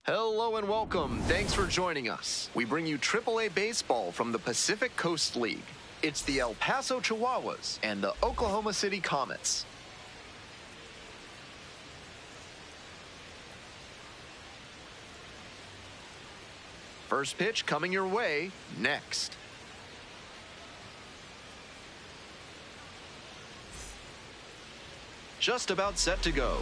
Hello and welcome. Thanks for joining us. We bring you AAA baseball from the Pacific Coast League. It's the El Paso Chihuahuas and the Oklahoma City Comets. First pitch coming your way next. Just about set to go.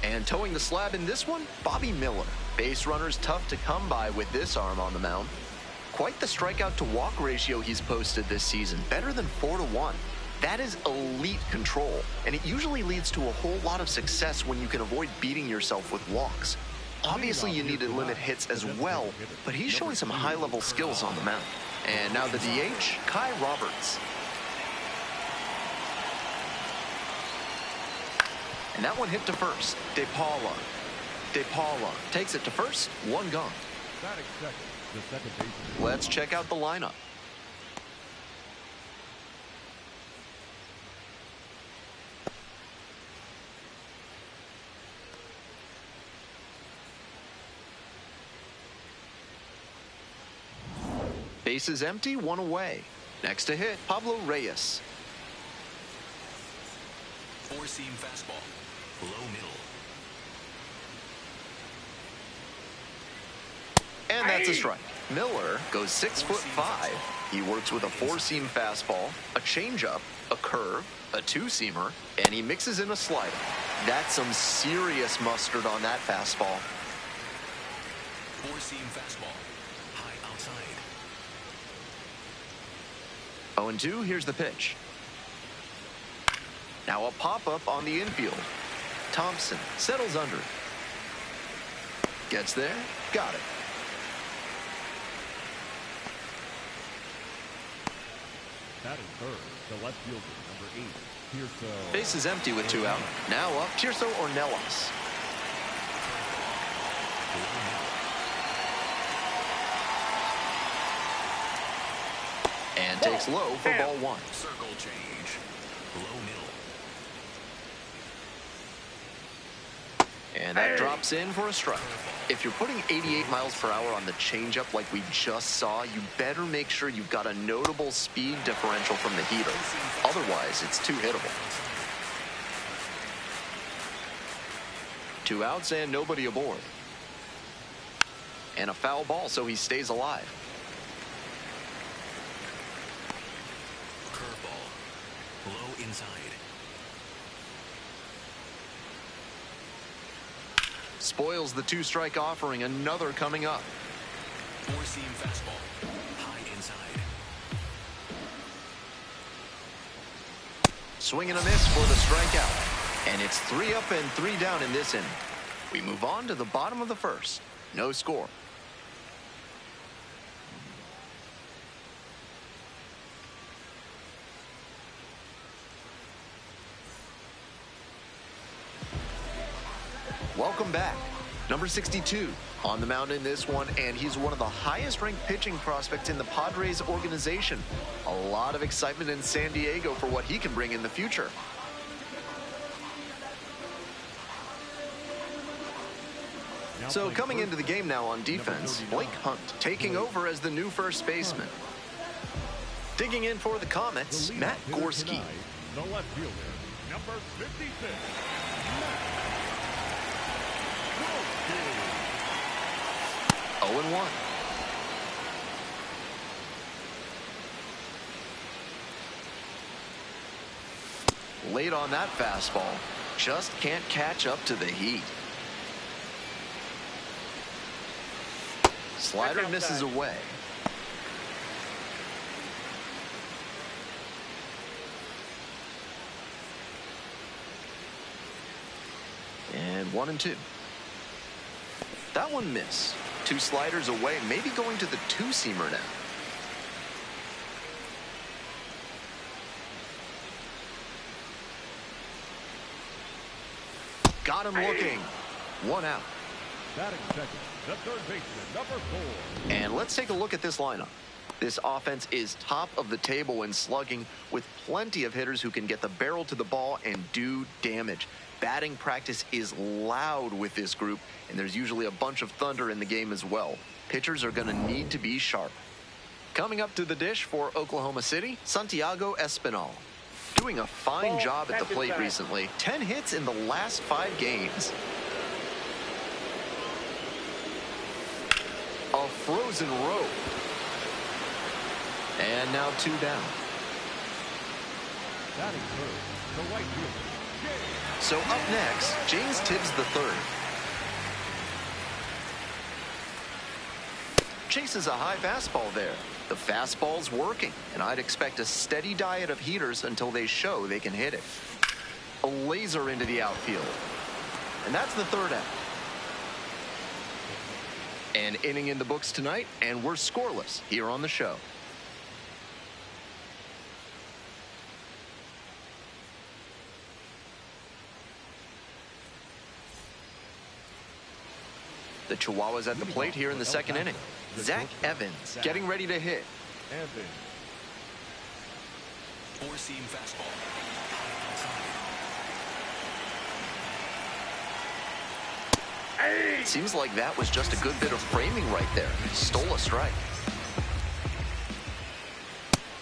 And towing the slab in this one, Bobby Miller. Base runner's tough to come by with this arm on the mound. Quite the strikeout to walk ratio he's posted this season, better than 4-1. That is elite control, and it usually leads to a whole lot of success when you can avoid beating yourself with walks. Obviously you need to limit hits as well, but he's showing some high-level skills on the mound. And now the DH, Kai Roberts. And that one hit to first. De Paula takes it to first, one gone. Let's check out the lineup. Bases empty, one away. Next to hit, Pablo Reyes. Four-seam fastball, low middle. And that's a strike. Miller goes 6'5". He works with a four-seam fastball, a changeup, a curve, a two-seamer, and he mixes in a slider. That's some serious mustard on that fastball. Four-seam fastball, high outside. 0-2, here's the pitch. Now a pop-up on the infield. Thompson settles under it. Gets there, got it. That is third, the left fielder, number 8, Tirso. Base is empty with 2 out. Now up, Tirso Ornelas. And takes low for ball 1. Circle change, low middle. And that drops in for a strike. If you're putting 88 miles per hour on the changeup like we just saw, you better make sure you've got a notable speed differential from the heater. Otherwise, it's too hittable. 2 outs and nobody aboard. And a foul ball, so he stays alive. Curveball, low inside. Spoils the 2-strike offering, another coming up. Four-seam fastball, high inside. Swing and a miss for the strikeout. And it's 3 up and 3 down in this inning. We move on to the bottom of the first. No score. Welcome back. Number 62 on the mound in this one, and he's one of the highest-ranked pitching prospects in the Padres organization. A lot of excitement in San Diego for what he can bring in the future. So coming into the game now on defense, Blake Hunt taking over as the new first baseman. Digging in for the Comets, Matt Gorski. The left fielder, number 56, 0-1. Late on that fastball. Just can't catch up to the heat. Slider misses away. And 1-2. That one missed. 2 sliders away, maybe going to the two-seamer now. Got him looking. 1 out. batting second, the third baseman, number 4. And let's take a look at this lineup. This offense is top of the table in slugging, with plenty of hitters who can get the barrel to the ball and do damage. Batting practice is loud with this group, and there's usually a bunch of thunder in the game as well. Pitchers are going to need to be sharp. Coming up to the dish for Oklahoma City, Santiago Espinal. Doing a fine job at the plate recently. 10 hits in the last 5 games. A frozen rope. And now 2 down. That is third. The right fielder. So up next, James Tibbs III. Chases a high fastball there. The fastball's working, and I'd expect a steady diet of heaters until they show they can hit it. A laser into the outfield. And that's the 3rd out. An inning in the books tonight, and we're scoreless here on the show. The Chihuahuas at the plate here in the 2nd inning. Zach Evans getting ready to hit. Evans. 4-seam fastball. It seems like that was just a good bit of framing right there. Stole a strike.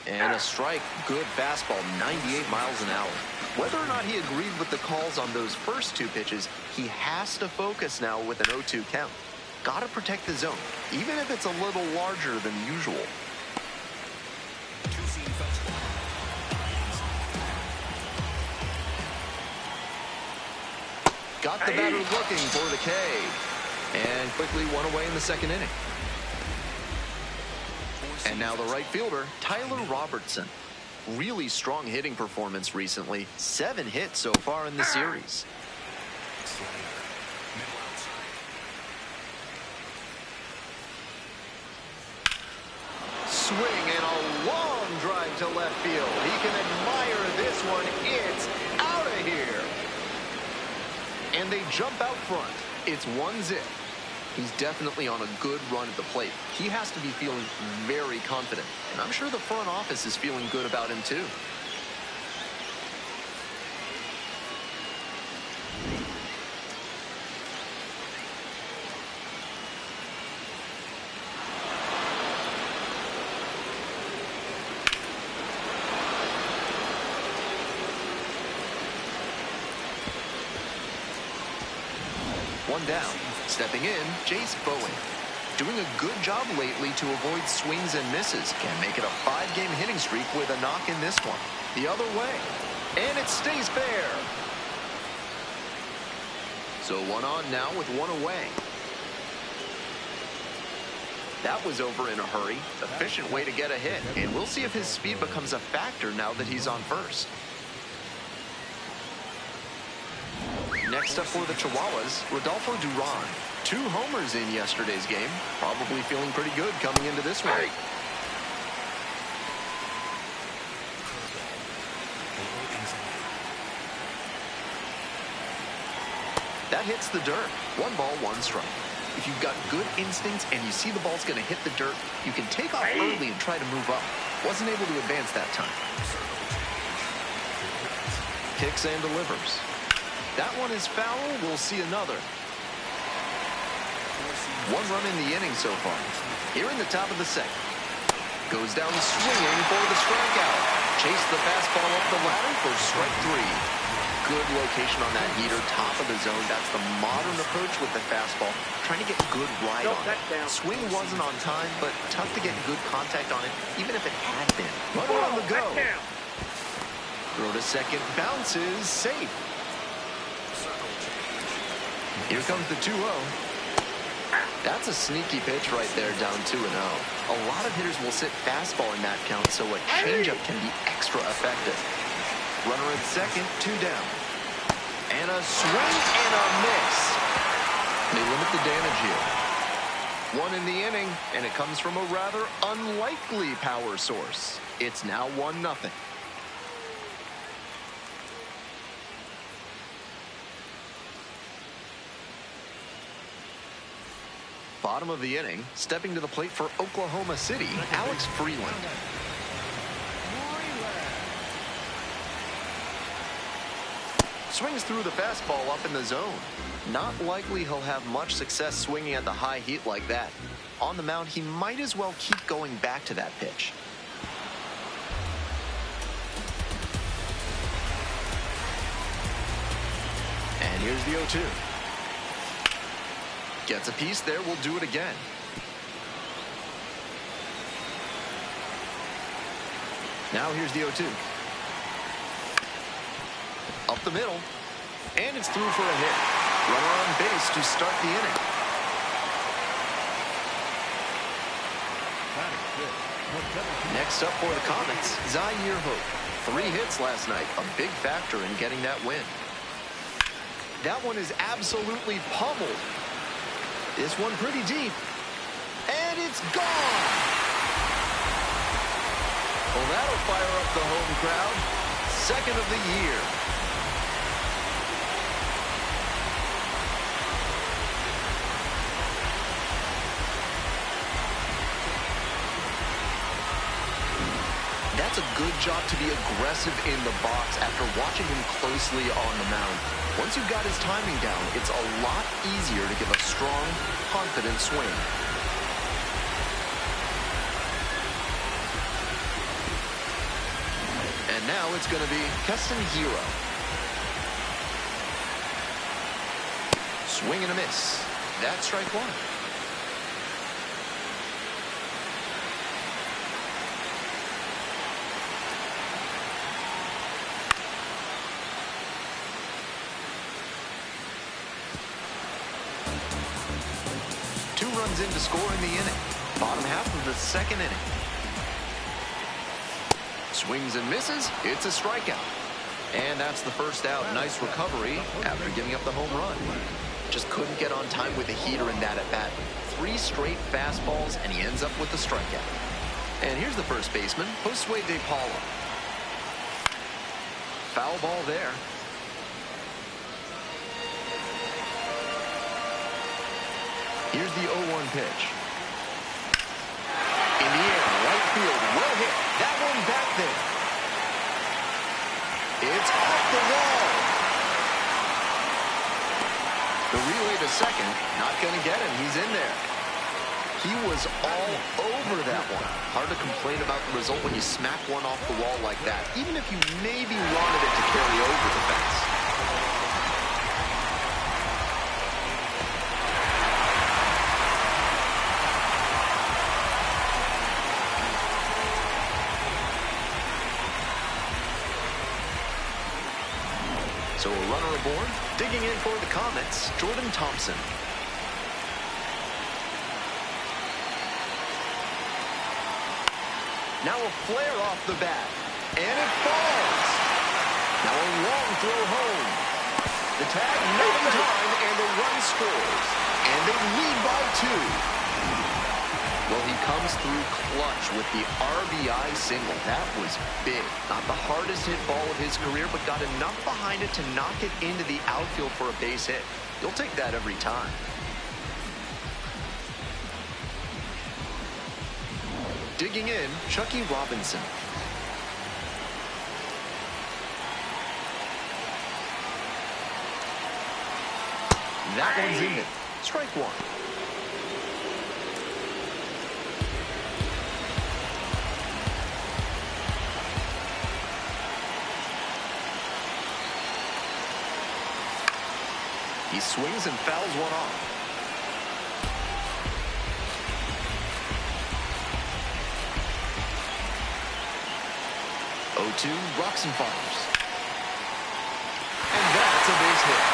And a strike. Good fastball, 98 miles an hour. Whether or not he agreed with the calls on those first 2 pitches, he has to focus now with an 0-2 count. Gotta protect the zone, even if it's a little larger than usual. 2-seam fastball. Got the batter looking for the K. And quickly 1 away in the 2nd inning. And now the right fielder, Tyler Robertson. Really strong hitting performance recently. 7 hits so far in the series. Slider. Middle outside. Swing and a long drive to left field. He can admire this one. It's out of here. And they jump out front. It's 1-0. He's definitely on a good run at the plate. He has to be feeling very confident. And I'm sure the front office is feeling good about him too. One down. Stepping in, Jace Bowen. Doing a good job lately to avoid swings and misses. Can make it a 5-game hitting streak with a knock in this one. The other way. And it stays fair. So 1 on now with 1 away. That was over in a hurry. Efficient way to get a hit. And we'll see if his speed becomes a factor now that he's on first. Next up for the Chihuahuas, Rodolfo Duran. 2 homers in yesterday's game. Probably feeling pretty good coming into this one. That hits the dirt. 1 ball, 1 strike. If you've got good instincts and you see the ball's going to hit the dirt, you can take off early and try to move up. Wasn't able to advance that time. Kicks and delivers. That one is foul. We'll see another. 1 run in the inning so far. Here in the top of the 2nd. Goes down swinging for the strikeout. Chase the fastball up the ladder for strike 3. Good location on that heater, top of the zone. That's the modern approach with the fastball. Trying to get good ride on it. Swing wasn't on time, but tough to get good contact on it, even if it had been. Runner on the go. Throw to second, bounces, safe. Here comes the 2-0. That's a sneaky pitch right there, down 2-0. A lot of hitters will sit fastball in that count, so a changeup can be extra effective. Runner at second, 2 down. And a swing and a miss. They limit the damage here. 1 in the inning, and it comes from a rather unlikely power source. It's now 1-0. Bottom of the inning, stepping to the plate for Oklahoma City, Alex Freeland. Swings through the fastball up in the zone. Not likely he'll have much success swinging at the high heat like that. On the mound, he might as well keep going back to that pitch. And here's the 0-2. Gets a piece there, we'll do it again. Now here's the 0-2. Up the middle, and it's through for a hit. Runner on base to start the inning. Next up for the Comets, Zaire Hope. 3 hits last night, a big factor in getting that win. That one is absolutely pummeled. This one pretty deep, and it's gone. Well, that'll fire up the home crowd. Second of the year. That's a good job to be aggressive in the box after watching him closely on the mound. Once you've got his timing down, it's a lot easier to give a strong, confident swing. And now it's going to be Keston Hero. Swing and a miss. That's strike 1. In to score in the inning. Bottom half of the second inning. Swings and misses. It's a strikeout. And that's the first out. Nice recovery after giving up the home run. Just couldn't get on time with the heater in that at bat. 3 straight fastballs, and he ends up with the strikeout. And here's the first baseman, Josue De Paula. Foul ball there. Here's the 0-1 pitch. In the air, right field, well hit. That one back there. It's off the wall. The relay to second, not going to get him. He's in there. He was all over that one. Hard to complain about the result when you smack one off the wall like that, even if you maybe wanted it to carry over the fence. So a runner aboard, digging in for the Comets, Jordan Thompson. Now a flare off the bat, and it falls. Now a long throw home. The tag not in time, and the run scores. And they lead by 2. Well, he comes through clutch with the RBI single. That was big. Not the hardest hit ball of his career, but got enough behind it to knock it into the outfield for a base hit. You'll take that every time. Digging in, Chucky Robinson. That one's in it. Strike 1. He swings and fouls one off. 0-2, rocks and fires. And that's a base hit.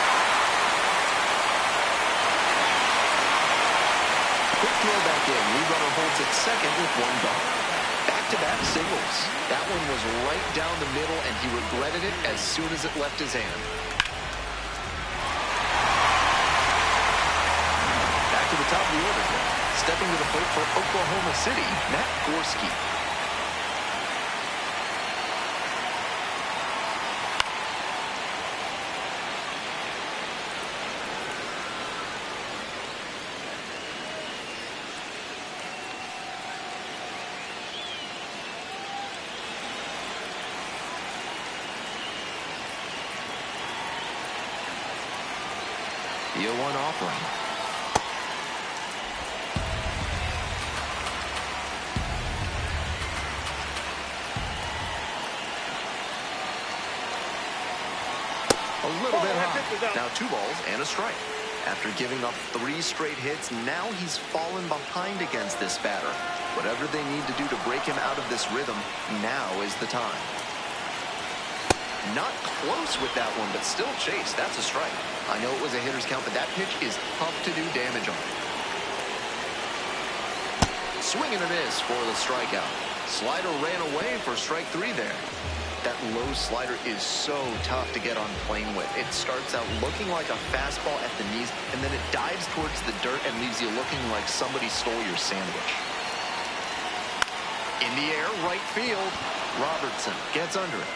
Quick throw back in. Lead runner holds at second with 1 gone. Back-to-back singles. That one was right down the middle, and he regretted it as soon as it left his hand. Back to the top of the order here. Stepping to the plate for Oklahoma City, Matt Gorski. The 0-1 offering. A little bit high. Now 2 balls and a strike. After giving up 3 straight hits, now he's fallen behind against this batter. Whatever they need to do to break him out of this rhythm, now is the time. Not close with that one, but still chased. That's a strike. I know it was a hitter's count, but that pitch is tough to do damage on. Swing and a miss for the strikeout. Slider ran away for strike 3 there. That low slider is so tough to get on plane with. It starts out looking like a fastball at the knees, and then it dives towards the dirt and leaves you looking like somebody stole your sandwich. In the air, right field. Robertson gets under it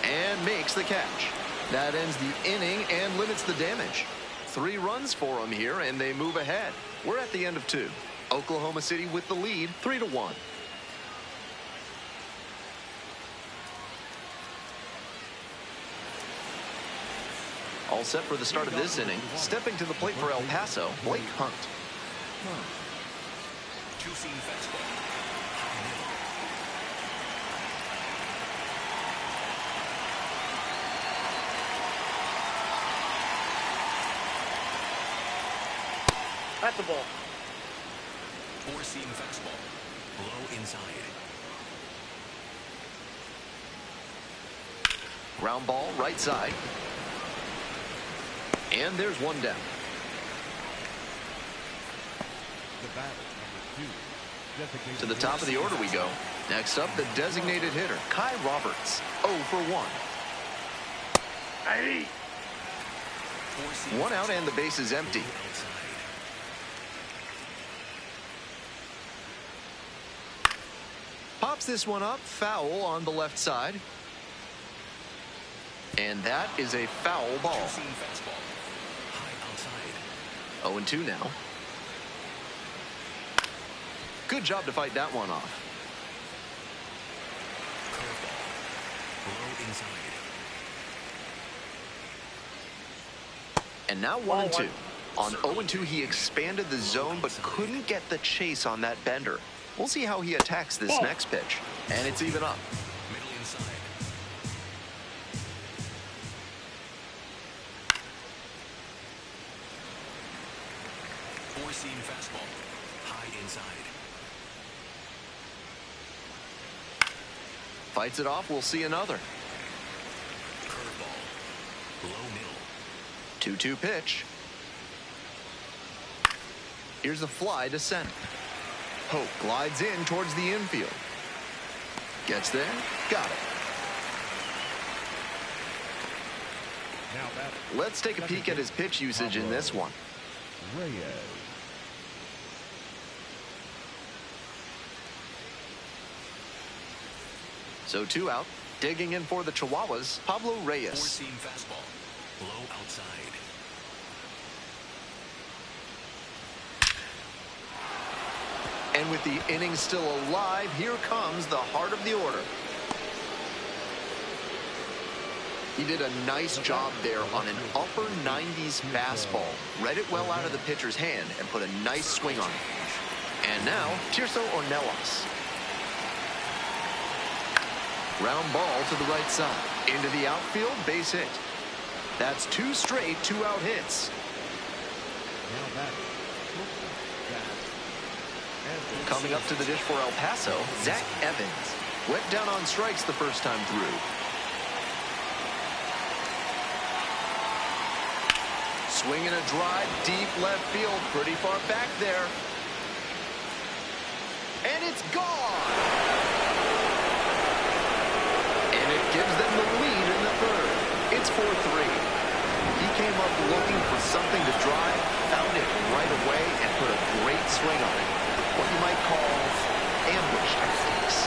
and makes the catch. That ends the inning and limits the damage. 3 runs for them here, and they move ahead. We're at the end of 2. Oklahoma City with the lead, 3-1. All set for the start of this inning. Stepping to the plate for El Paso, Blake Hunt. Two-seam fastball. That's the ball. 4-seam fastball. Low inside. Ground ball, right side. And there's one down. To the top of the order we go. Next up, the designated hitter, Kai Roberts, 0 for 1. Hey. 1 out and the base is empty. Pops this one up, foul on the left side. And that is a foul ball. 2-seam fastball. High outside. 0-2 now. Good job to fight that one off. Curveball. Low inside. And now 1-2. On 0-2, he expanded the zone, but couldn't get the chase on that bender. We'll see how he attacks this next pitch. And it's even up. Middle inside. 4-seam fastball. High inside. Fights it off. We'll see another. Curveball. Low middle. 2-2 pitch. Here's a fly to center. Hope glides in towards the infield. Gets there. Got it. Let's take a peek at his pitch usage in this one. So 2 out. Digging in for the Chihuahuas, Pablo Reyes. 4-seam fastball. Low outside. And with the inning still alive, here comes the heart of the order. He did a nice job there on an upper 90s fastball. Read it well out of the pitcher's hand and put a nice swing on it. And now, Tirso Ornelas. Ground ball to the right side. Into the outfield, base hit. That's 2 straight 2-out hits. Coming up to the dish for El Paso, Zach Evans. Went down on strikes the first time through. Swinging a drive, deep left field, pretty far back there. And it's gone! And it gives them the lead in the 3rd. It's 4-3. He came up looking for something to drive, found it right away, and put a great swing on it. What you might call ambush tactics.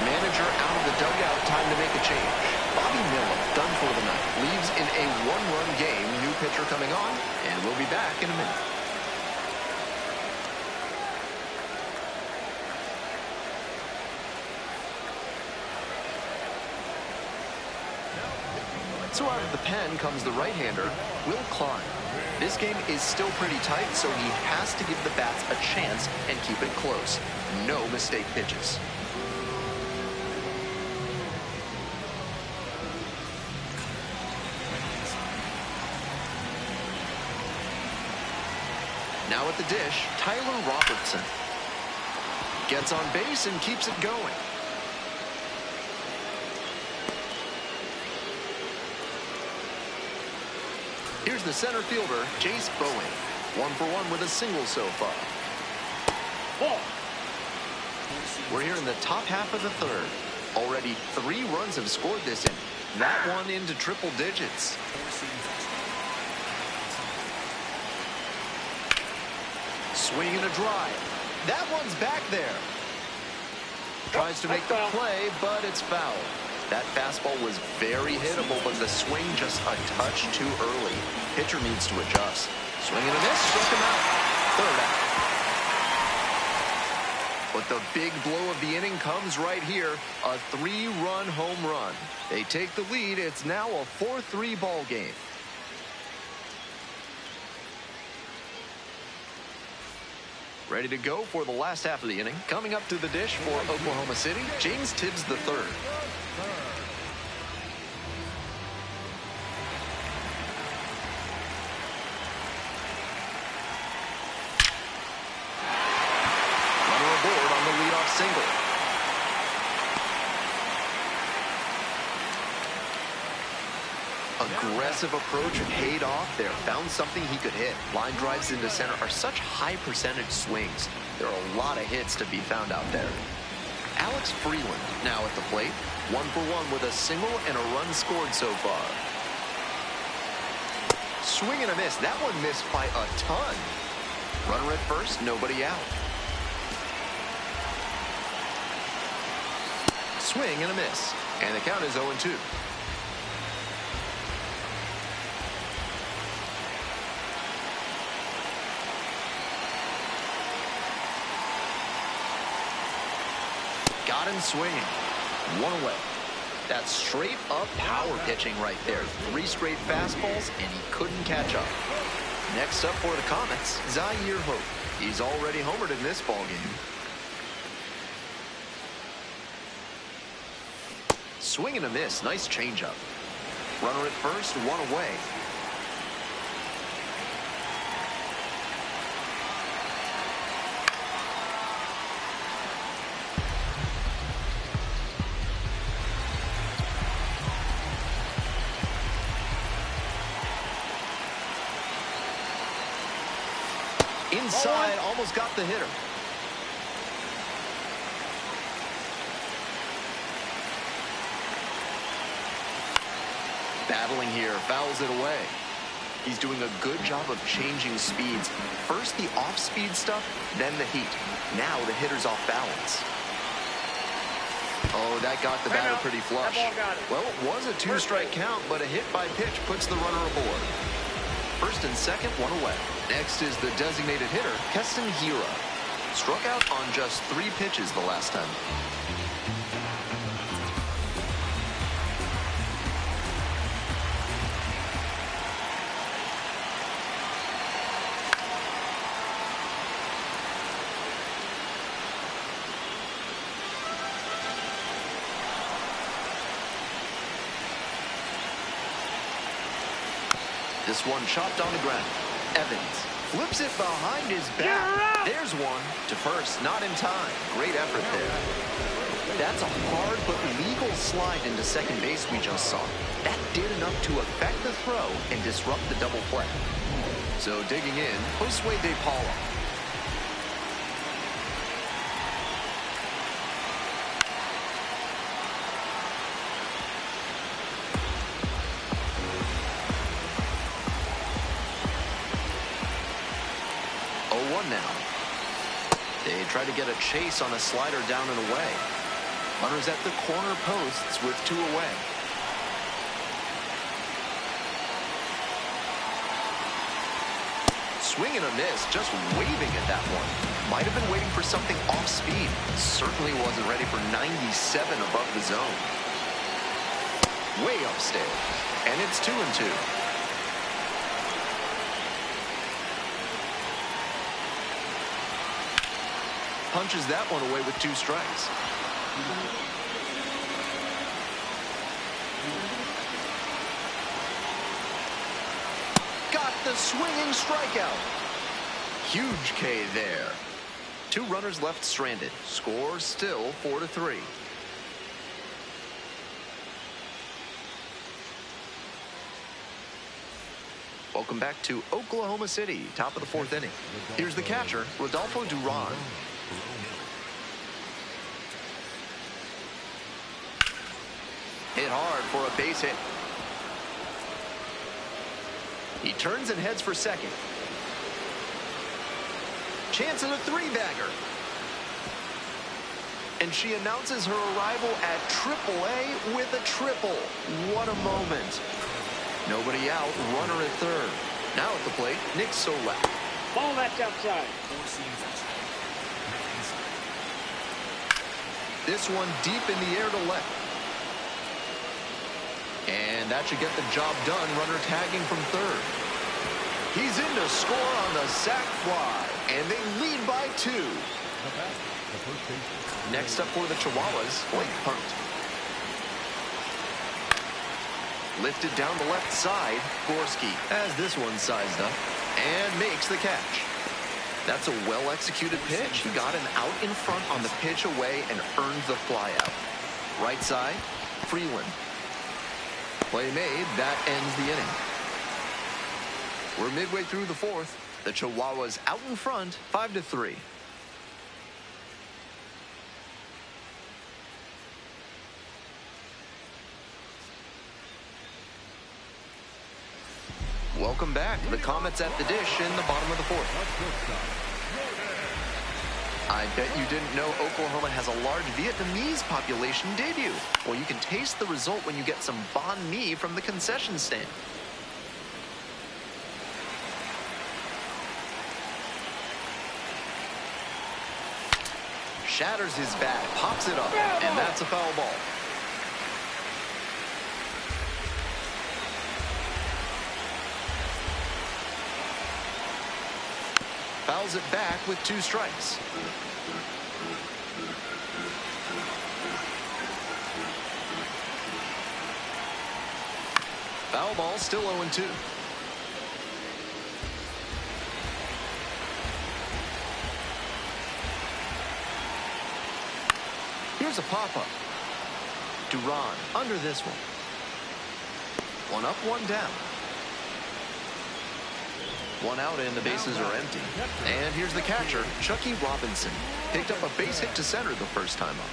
Manager out of the dugout, time to make a change. Bobby Miller, done for the night, leaves in a 1-run game. New pitcher coming on, and we'll be back in a minute. So out of the pen comes the right-hander, Will Klein. This game is still pretty tight, so he has to give the bats a chance and keep it close. No mistake pitches. Now at the dish, Tyler Robertson. Gets on base and keeps it going. Here's the center fielder, Jace Bowen. 1-for-1 with a single so far. Ball. We're here in the top half of the third. Already 3 runs have scored this inning. That one into triple digits. Swing and a drive. That one's back there. Tries to make the play, but it's foul. That fastball was very hittable, but the swing just a touch too early. Pitcher needs to adjust. Swing and a miss, struck him out. Third out. But the big blow of the inning comes right here. A 3-run home run. They take the lead. It's now a 4-3 ball game. Ready to go for the last half of the inning. Coming up to the dish for Oklahoma City, James Tibbs III. Runner aboard on the leadoff single. Aggressive approach paid off there. Found something he could hit. Line drives into center are such high percentage swings. There are a lot of hits to be found out there. Alex Freeland now at the plate. 1-for-1 with a single and a run scored so far. Swing and a miss. That one missed by a ton. Runner at first, nobody out. Swing and a miss. And the count is 0-2. Got him swinging. 1 away. That's straight up power pitching right there. 3 straight fastballs, and he couldn't catch up. Next up for the Comets, Zaire Hope. He's already homered in this ballgame. Swing and a miss. Nice changeup. Runner at first, 1 away. Inside, almost got the hitter. Battling here, fouls it away. He's doing a good job of changing speeds. First the off-speed stuff, then the heat. Now the hitter's off balance. Oh, that got the batter pretty flush. Well, it was a 2-strike count, but a hit by pitch puts the runner aboard. First and second, 1 away. Next is the designated hitter, Keston Hiura. Struck out on just 3 pitches the last time. This one chopped on the ground. Evans flips it behind his back. There's one to first, not in time. Great effort there. That's a hard but legal slide into second base we just saw. That did enough to affect the throw and disrupt the double play. So digging in, Josue De Paula. Now. They try to get a chase on a slider down and away. Runners at the corner posts with 2 away. Swing and a miss, just waving at that one. Might have been waiting for something off speed. Certainly wasn't ready for 97 above the zone. Way upstairs. And it's 2-2. Punches that one away with 2 strikes. Got the swinging strikeout. Huge K there. 2 runners left stranded. Score still 4-3. Welcome back to Oklahoma City, top of the 4th inning. Here's the catcher, Rodolfo Duran. Hit hard for a base hit. He turns and heads for second. Chance at a 3-bagger. And she announces her arrival at AAA with a triple. What a moment. Nobody out, runner at third. Now at the plate, Nick Solak. Ball that's outside. This one deep in the air to left. And that should get the job done. Runner tagging from third. He's in to score on the sac fly. And they lead by 2. Next up for the Chihuahuas, Blake Hunt. Lifted down the left side. Gorski has this one sized up and makes the catch. That's a well-executed pitch. He got him out in front on the pitch away and earned the flyout. Right side, Freeland. Play made. That ends the inning. We're midway through the 4th. The Chihuahuas out in front, 5-3. Welcome back. The Comets at the dish in the bottom of the 4th. I bet you didn't know Oklahoma has a large Vietnamese population, did you? Well, you can taste the result when you get some banh mi from the concession stand. Shatters his bat, pops it up, and that's a foul ball. Fouls it back with 2 strikes. Foul ball, still 0-2. Here's a pop-up. Duran under this one. 1 up, 1 down. 1 out and the bases are empty. And here's the catcher, Chucky Robinson. Picked up a base hit to center the first time up.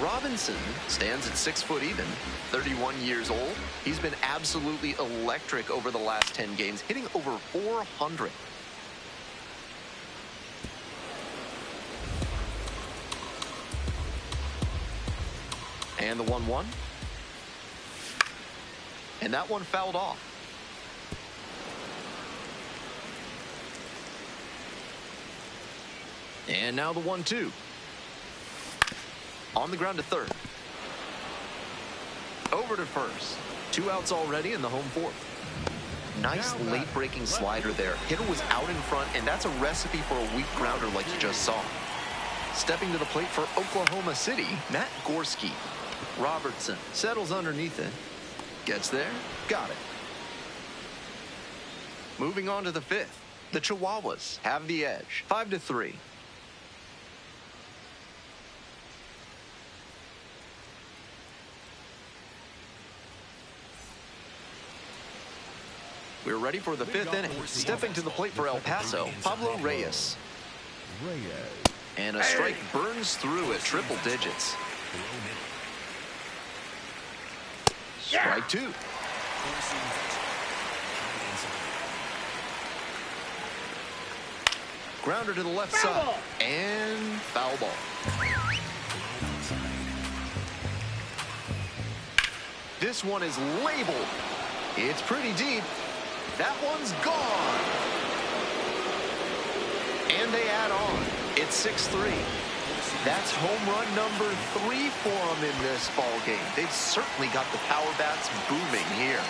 Robinson stands at 6 foot even, 31 years old. He's been absolutely electric over the last 10 games, hitting over 400. And the 1-1. And that one fouled off. And now the 1-2. On the ground to third. Over to first. 2 outs already in the home 4th. Nice late-breaking slider there. Hitter was out in front, and that's a recipe for a weak grounder like you just saw. Stepping to the plate for Oklahoma City, Matt Gorski. Robertson settles underneath it. Gets there. Got it. Moving on to the 5th. The Chihuahuas have the edge. 5-3. We're ready for the 5th inning. Stepping to the plate for El Paso, Pablo Reyes. And a strike burns through at triple digits. Strike 2. Grounder to the left side. And foul ball. This one is labeled. It's pretty deep. That one's gone. And they add on. It's 6-3. That's home run number 3 for them in this ball game. They've certainly got the power bats booming here.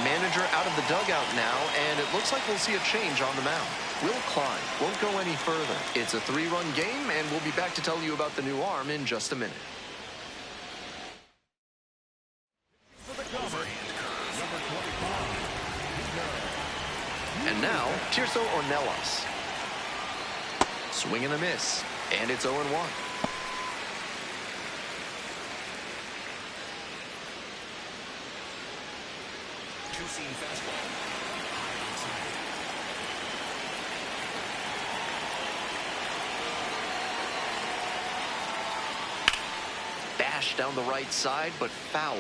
Manager out of the dugout now, and it looks like we'll see a change on the mound. Will Klein won't go any further. It's a 3-run game, and we'll be back to tell you about the new arm in just a minute. And now, Tirso Ornelas. Swing and a miss, and it's 0-1. Two-seam fastball. High outside. Bash down the right side, but foul.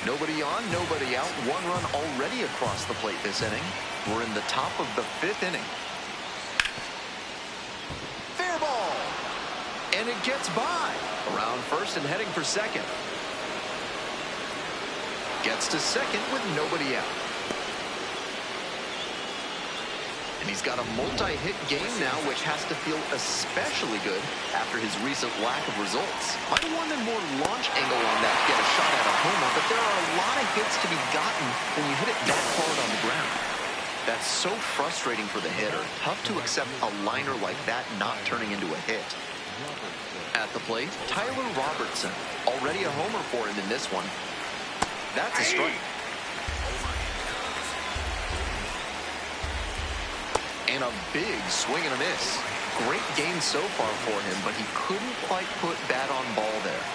Nobody on, nobody out. 1 run already across the plate this inning. We're in the top of the 5th inning. Fair ball. And it gets by. Around first and heading for second. Gets to second with nobody out. And he's got a multi-hit game now, which has to feel especially good after his recent lack of results. Might have wanted more launch angle on that to get a shot at a homer, but there are a lot of hits to be gotten when you hit it that hard on the ground. That's so frustrating for the hitter. Tough to accept a liner like that not turning into a hit. At the plate, Tyler Robertson. Already a homer for him in this one. That's a strike. And a big swing and a miss. Great game so far for him, but he couldn't quite put bat on ball there.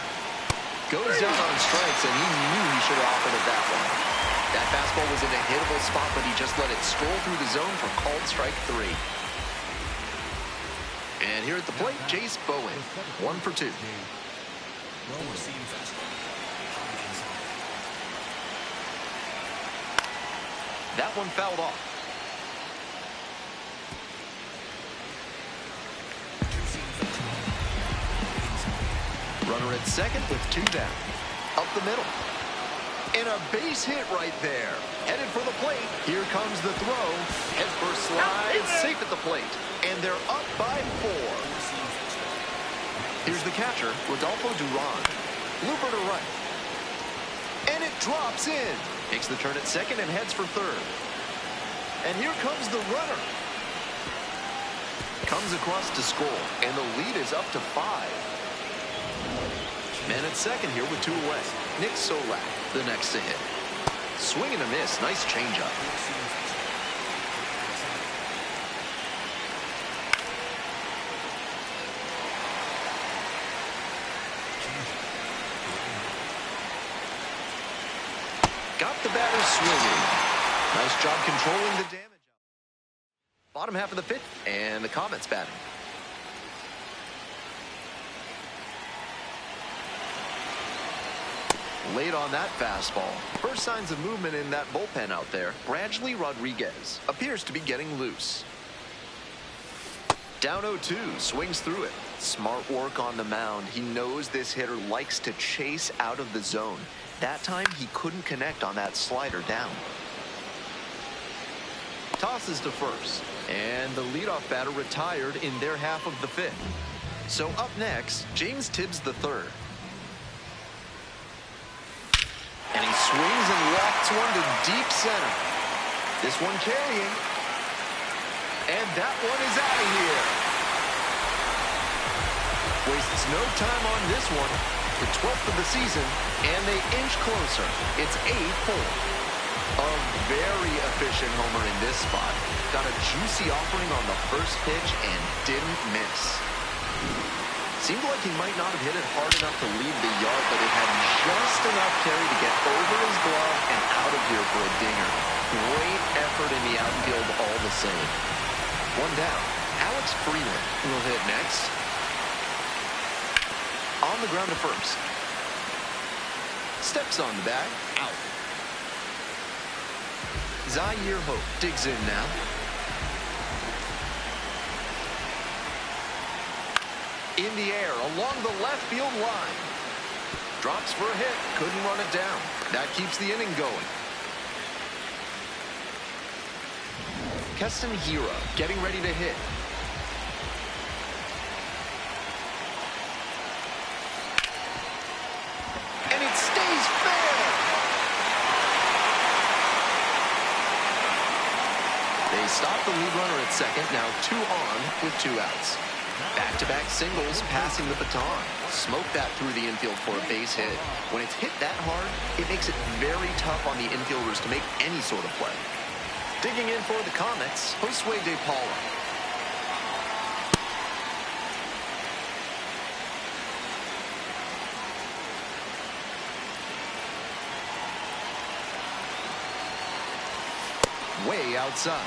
Goes down on strikes, and he knew he should have offered it that one. That fastball was in a hittable spot, but he just let it stroll through the zone for called strike 3. And here at the plate, Jace Bowen. 1 for 2. Four-seam fastball. High inside. That one fouled off. Runner at second with 2 down. Up the middle. And a base hit right there. Headed for the plate. Here comes the throw. Head first slide. Safe at the plate. And they're up by 4. Here's the catcher, Rodolfo Duran. Looper to right. And it drops in. Takes the turn at second and heads for third. And here comes the runner. Comes across to score. And the lead is up to 5. Man at second here with 2 away. Nick Solak, the next to hit. Swing and a miss. Nice changeup. Got the batter swinging. Nice job controlling the damage. Bottom half of the 5th, and the Comets batting. Late on that fastball. First signs of movement in that bullpen out there. Bradley Rodriguez appears to be getting loose. Down 0-2, swings through it. Smart work on the mound. He knows this hitter likes to chase out of the zone. That time, he couldn't connect on that slider down. Tosses to first. And the leadoff batter retired in their half of the 5th. So up next, James Tibbs III. And he swings and lofts one to deep center. This one carrying. And that one is out of here. Wastes no time on this one. The 12th of the season, and they inch closer. It's 8-4. A very efficient homer in this spot. Got a juicy offering on the first pitch and didn't miss. Seemed like he might not have hit it hard enough to leave the yard, but it had just enough carry to get over his glove and out of here for a dinger. Great effort in the outfield all the same. 1 down. Alex Freeland will hit next. On the ground to first. Steps on the bag. Out. Zaire Hope digs in now. In the air along the left field line. Drops for a hit. Couldn't run it down. That keeps the inning going. Keston Hiura getting ready to hit. And it stays fair. They stop the lead runner at second, now 2 on with 2 outs. Back-to-back singles passing the baton. Smoke that through the infield for a base hit. When it's hit that hard, it makes it very tough on the infielders to make any sort of play. Digging in for the Comets, Josue De Paula. Way outside.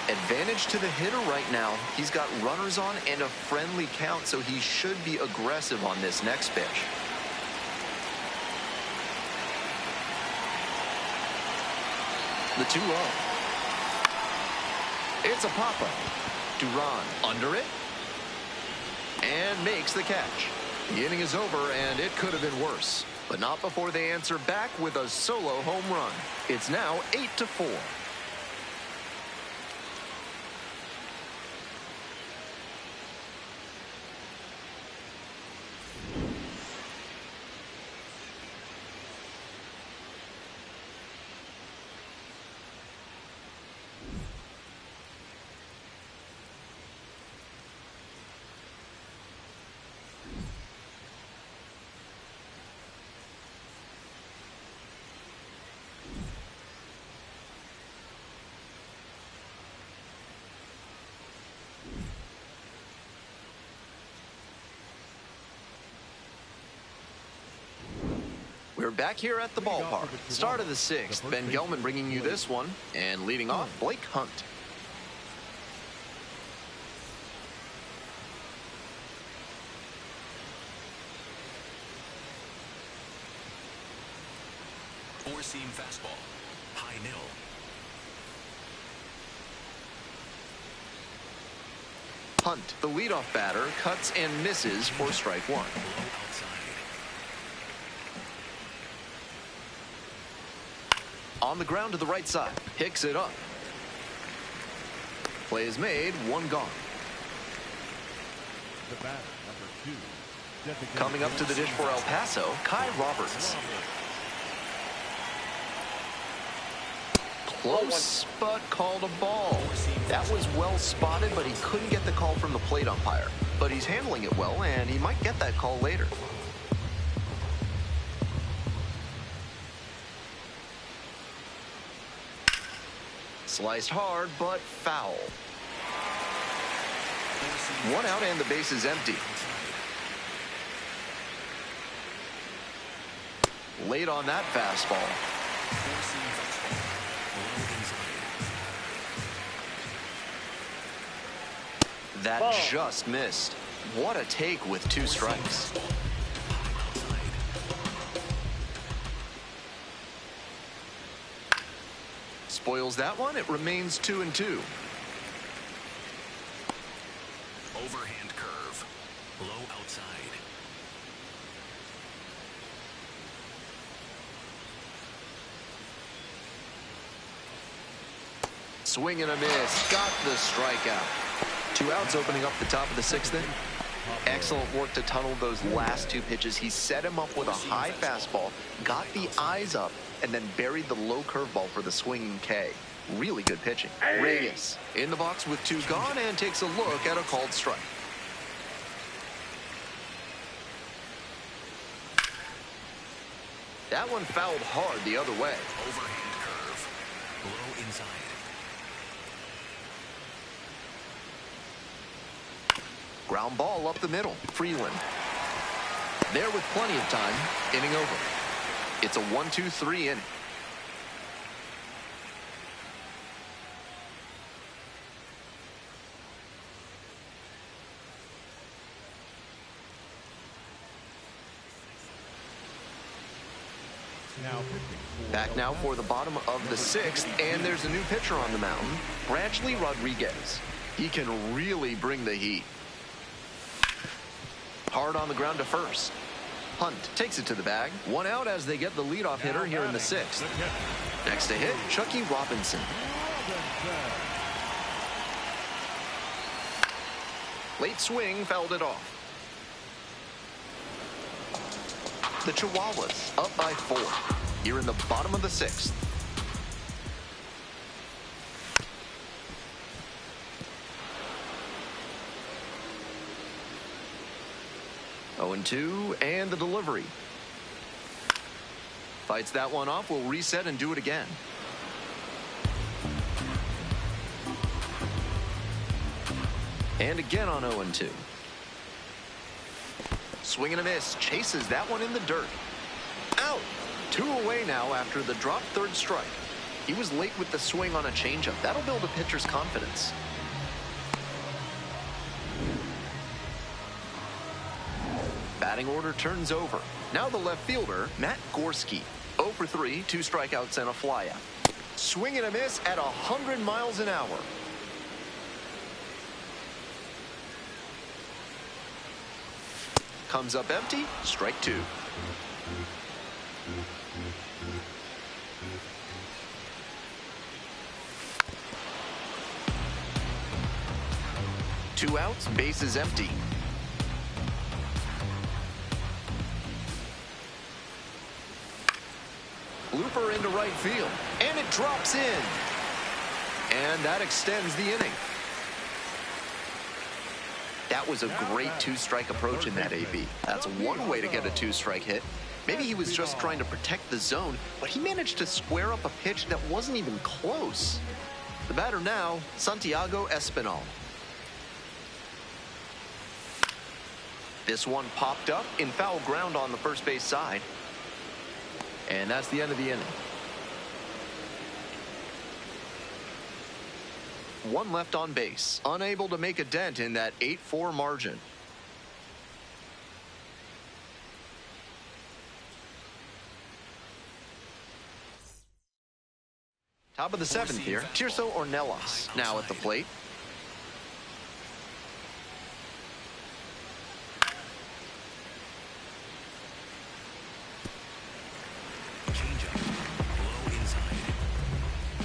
Advantage to the hitter right now. He's got runners on and a friendly count, so he should be aggressive on this next pitch. The 2-0. It's a pop-up. Duran under it and makes the catch. The inning is over, and it could have been worse, but not before they answer back with a solo home run. It's now 8-4. We're back here at the ballpark. Start of the 6th. Ben Gelman bringing you this one. And leading off, Blake Hunt. Four-seam fastball. High nil. Hunt, the leadoff batter, cuts and misses for strike 1. On the ground to the right side. Picks it up. Play is made. 1 gone. The batter, number 2. Coming up to the dish for El Paso, Kai Roberts. Close, but called a ball. That was well spotted, but he couldn't get the call from the plate umpire. But he's handling it well, and he might get that call later. Sliced hard, but foul. 1 out and the base is empty. Late on that fastball. That just missed. What a take with 2 strikes. Spoils that one. It remains 2-2. Overhand curve. Low outside. Swing and a miss. Got the strikeout. 2 outs opening up the top of the 6th inning. Excellent work to tunnel those last 2 pitches. He set him up with a high fastball, got the eyes up, and then buried the low curveball for the swinging K. Really good pitching. Reyes in the box with 2 gone and takes a look at a called strike. That one fouled hard the other way. Overhand curve. Low inside. Ground ball up the middle. Freeland. There with plenty of time. Inning over. It's a 1-2-3 inning. Back now for the bottom of the 6th, and there's a new pitcher on the mound, Branchley Rodriguez. He can really bring the heat. Hard on the ground to first. Hunt takes it to the bag. One out as they get the leadoff hitter here in the sixth. Next to hit, Chucky Robinson. Late swing fouled it off. The Chihuahuas up by 4 here in the bottom of the sixth. Oh, 0-2, and the delivery. Fights that one off, will reset and do it again. And again on 0-2. Swing and a miss, chases that one in the dirt. Out! 2 away now after the drop third strike. He was late with the swing on a changeup. That'll build a pitcher's confidence. Batting order turns over. Now the left fielder, Matt Gorski. 0 for 3, 2 strikeouts and a flyout. Swing and a miss at 100 miles an hour. Comes up empty, strike 2. Two outs, bases empty. Looper into right field, and it drops in. And that extends the inning. That was a great 2-strike approach in that AB. That's one way to get a 2-strike hit. Maybe he was just trying to protect the zone, but he managed to square up a pitch that wasn't even close. The batter now, Santiago Espinal. This one popped up in foul ground on the first base side. And that's the end of the inning. 1 left on base, unable to make a dent in that 8-4 margin. Top of the 7th here, Tirso Ornelas now at the plate.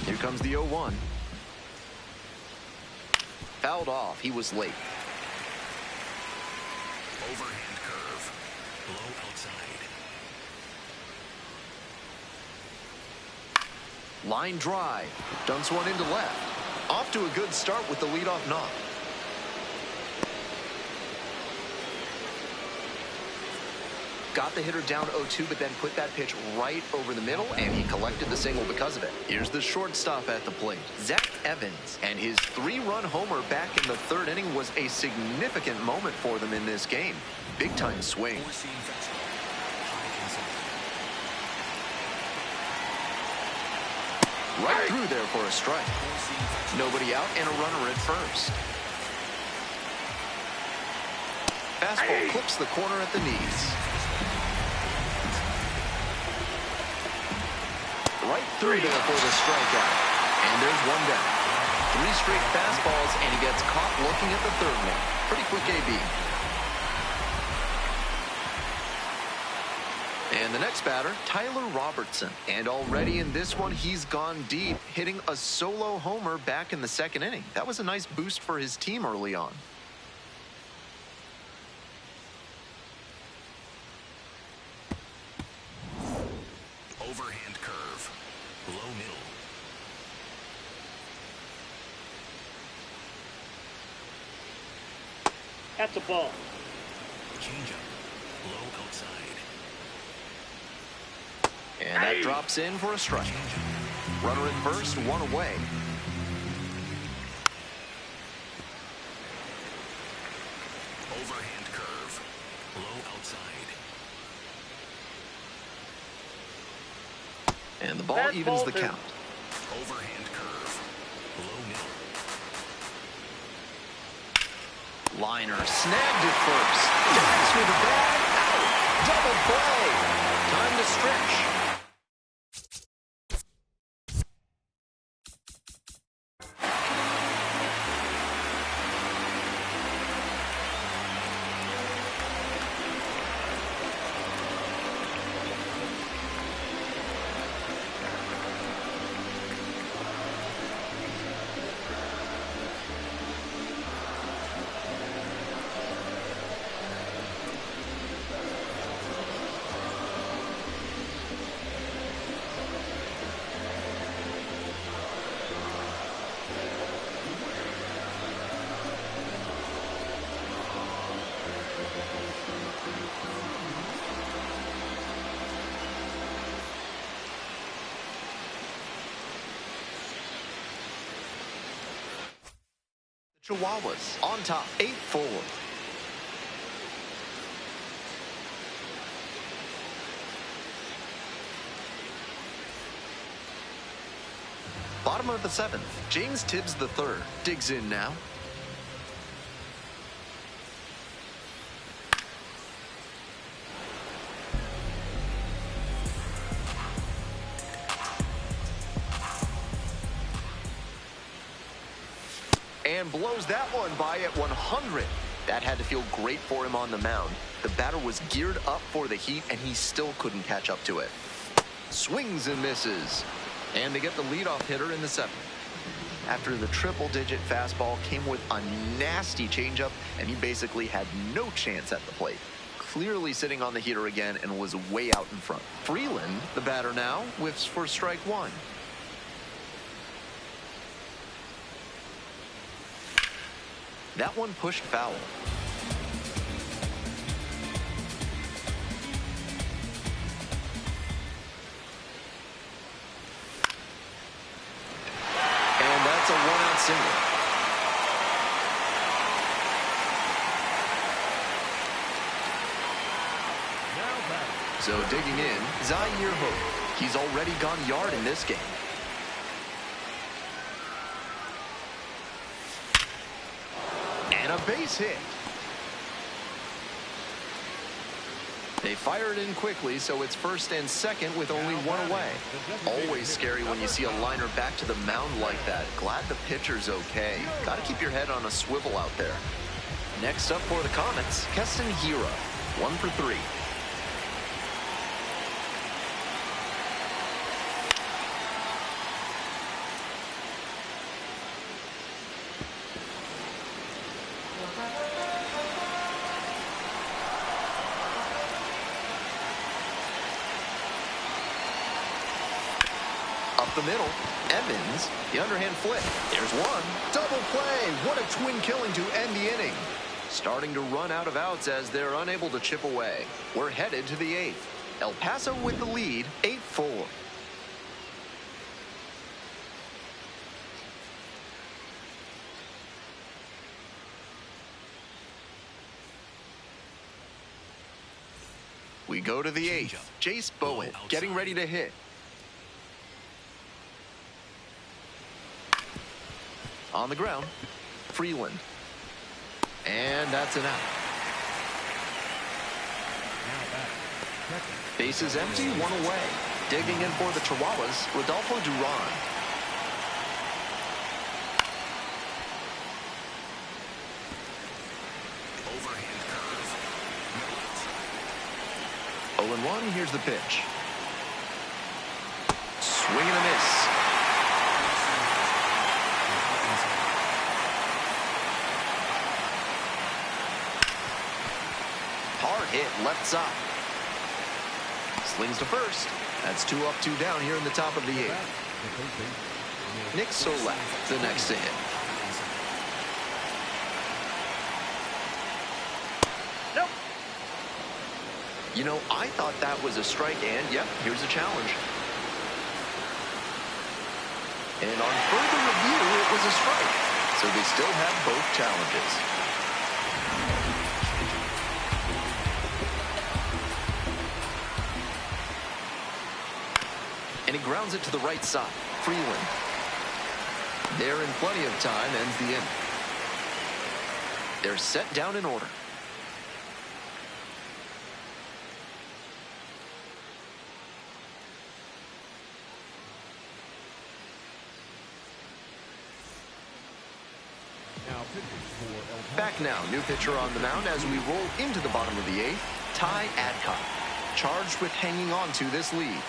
Here comes the 0-1. Fouled off. He was late. Overhand curve. Low outside. Line drive. Dumps one into left. Off to a good start with the leadoff knock. Got the hitter down 0-2, but then put that pitch right over the middle, and he collected the single because of it. Here's the shortstop at the plate, Zach Evans. And his 3-run homer back in the 3rd inning was a significant moment for them in this game. Big-time swing. Right through there for a strike. Nobody out and a runner at first. Fastball clips the corner at the knees. Right through there for the strikeout. And there's one down. 3 straight fastballs, and he gets caught looking at the 3rd one. Pretty quick AB. And the next batter, Tyler Robertson. And already in this one, he's gone deep, hitting a solo homer back in the 2nd inning. That was a nice boost for his team early on. Overhand curve. Low middle. That's a ball. Changeup. Low outside. And that drops in for a strike. Runner at first, 1 away. Overhand curve. Low outside. And the ball evens the count. Overhand curve. Low middle. Liner snagged it first. Dives for the bag. Out. Double play. Time to stretch. Chihuahuas on top, 8-4. Bottom of the 7th, James Tibbs III digs in now. And blows that one by at 100. That had to feel great for him on the mound. The batter was geared up for the heat, and he still couldn't catch up to it. Swings and misses. And they get the leadoff hitter in the 7th. After the triple-digit fastball came with a nasty changeup, and he basically had no chance at the plate. Clearly sitting on the heater again and was way out in front. Freeland, the batter now, whiffs for strike 1. That one pushed foul. And that's a one-out single. So digging in, Zaire Hope. He's already gone yard in this game. And a base hit. They fire it in quickly, so it's first and second with only one away. Always scary when you see a liner back to the mound like that. Glad the pitcher's okay. Got to keep your head on a swivel out there. Next up for the Comets, Keston Hira, 1 for 3. Up the middle, Evans, the underhand flip. There's one. Double play. What a twin killing to end the inning. Starting to run out of outs as they're unable to chip away. We're headed to the 8th. El Paso with the lead, 8-4. We go to the 8th. Jace Bowen getting ready to hit. On the ground, Freeland. And that's an out. Bases empty, one away. Digging in for the Chihuahuas, Rodolfo Duran. Overhand curve. Middle out. 0-1, here's the pitch. Swing and a miss. Hard hit left side. Slings to first. That's 2 up, 2 down here in the top of the 8th. Nick Solak, the next to hit. Nope. You know, I thought that was a strike, and yep, here's a challenge. And on further review, it was a strike. So they still have both challenges. And he grounds it to the right side. Freeland. There in plenty of time, ends the inning. They're set down in order. Back now, new pitcher on the mound as we roll into the bottom of the 8th, Ty Adcock, charged with hanging on to this lead.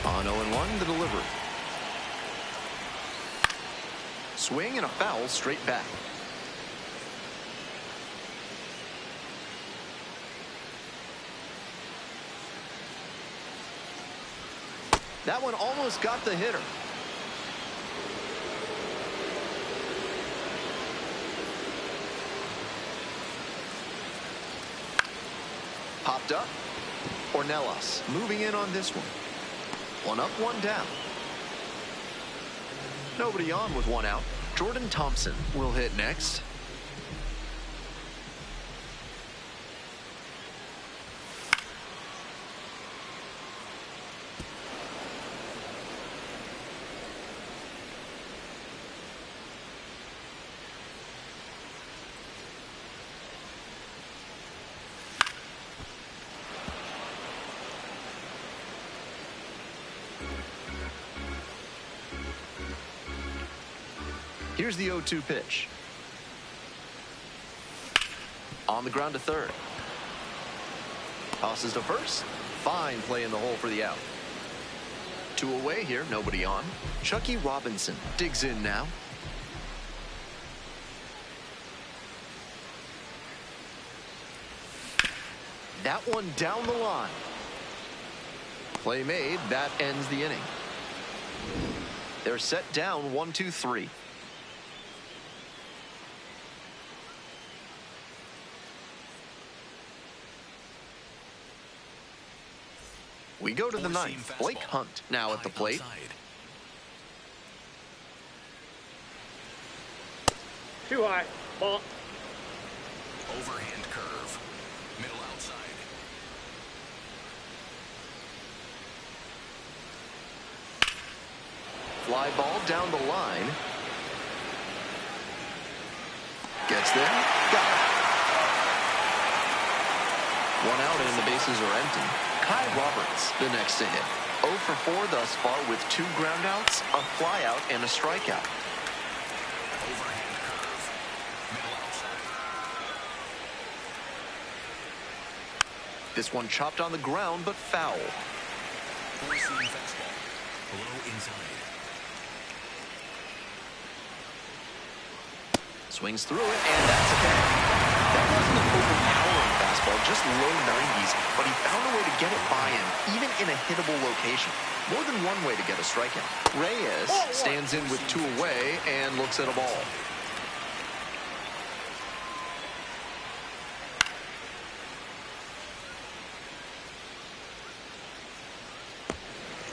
On 0-1, the delivery. Swing and a foul straight back. That one almost got the hitter. Popped up. Ornelas moving in on this one. One up, one down. Nobody on with one out. Jordan Thompson will hit next. Here's the 0-2 pitch. On the ground to third. Tosses to first. Fine play in the hole for the out. 2 away here, nobody on. Chucky Robinson digs in now. That one down the line. Play made, that ends the inning. They're set down 1-2-3. We go to the ninth. Blake Hunt now at the plate. Too high. Ball. Overhand curve. Middle outside. Fly ball down the line. Gets there. Got it. One out and the bases are empty. Kai Roberts, the next to hit. 0 for 4 thus far with 2 groundouts, a flyout, and a strikeout. Overhand curve. Middle outside. This one chopped on the ground, but foul. Four-seam fastball. Low inside. Swings through it, and that's a K. That wasn't an overpowering fastball, just low 90s, but he found a way to get it by him, even in a hittable location. More than one way to get a strikeout. Reyes stands in with 2 away and looks at a ball.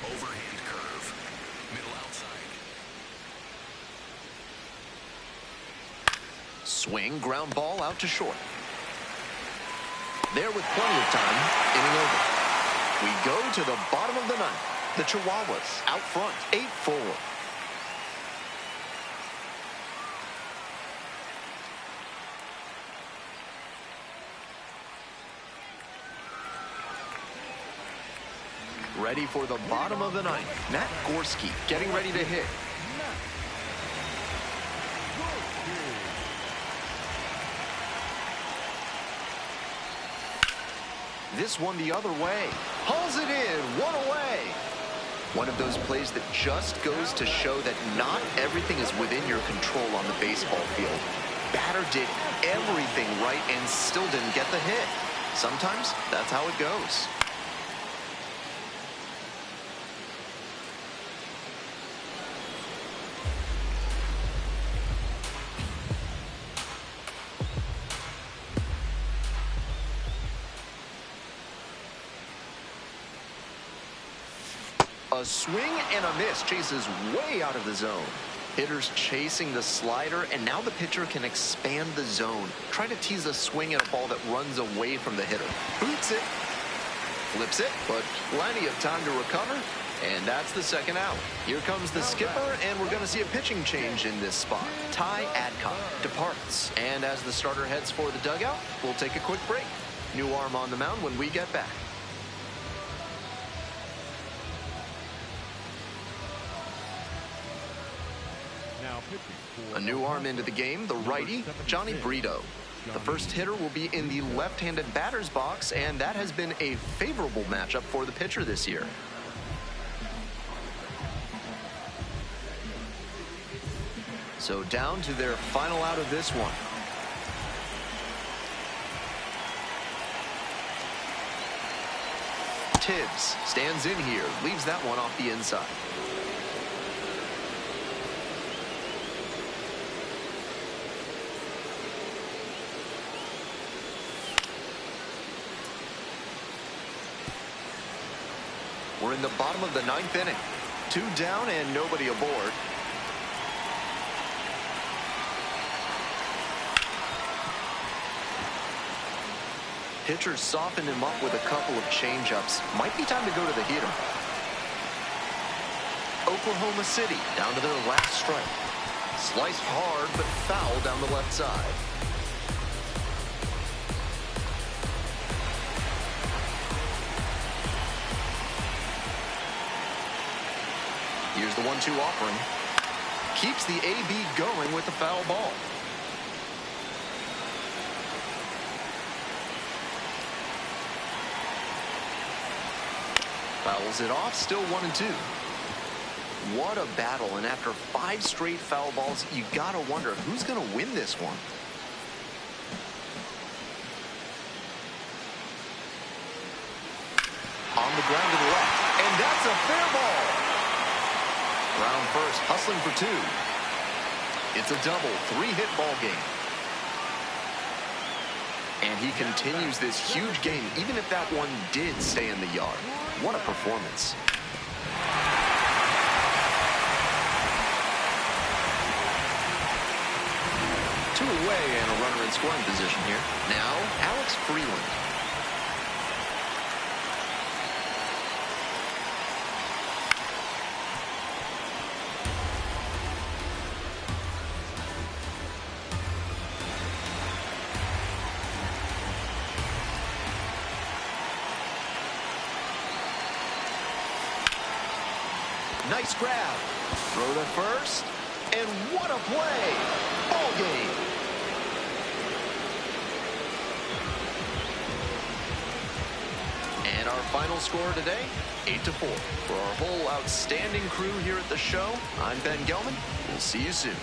Overhand curve. Middle outside. Swing, ground ball out to short. There with plenty of time, inning over. We go to the bottom of the ninth. The Chihuahuas out front, 8-4. Ready for the bottom of the ninth. Matt Gorski getting ready to hit. This one the other way. Hauls it in, 1 away. One of those plays that just goes to show that not everything is within your control on the baseball field. Batter did everything right and still didn't get the hit. Sometimes that's how it goes. A swing and a miss, chases way out of the zone. Hitters chasing the slider, and now the pitcher can expand the zone. Try to tease a swing at a ball that runs away from the hitter. Boots it, flips it, but plenty of time to recover, and that's the second out. Here comes the skipper, and we're going to see a pitching change in this spot. Ty Adcock departs, and as the starter heads for the dugout, we'll take a quick break. New arm on the mound when we get back. A new arm into the game, the righty, Johnny Brito. The first hitter will be in the left-handed batter's box, and that has been a favorable matchup for the pitcher this year. So down to their final out of this one. Tibbs stands in here, leaves that one off the inside. We're in the bottom of the 9th inning. 2 down and nobody aboard. Pitchers softened him up with a couple of changeups. Might be time to go to the heater. Oklahoma City down to their last strike. Sliced hard, but foul down the left side. Here's the 1-2 offering. Keeps the AB going with the foul ball. Fouls it off, still 1-2. What a battle, and after 5 straight foul balls, you gotta wonder who's gonna win this one. On the ground to the left, and that's a fair ball. Round first, hustling for 2. It's a double, 3-hit ball game. And he continues this huge game, even if that one did stay in the yard. What a performance. 2 away and a runner in scoring position here. Now, Alex Freeland. Nice grab. Throw to first. And what a play. Ball game. And our final score today, 8-4. For our whole outstanding crew here at the show, I'm Ben Gelman. We'll see you soon.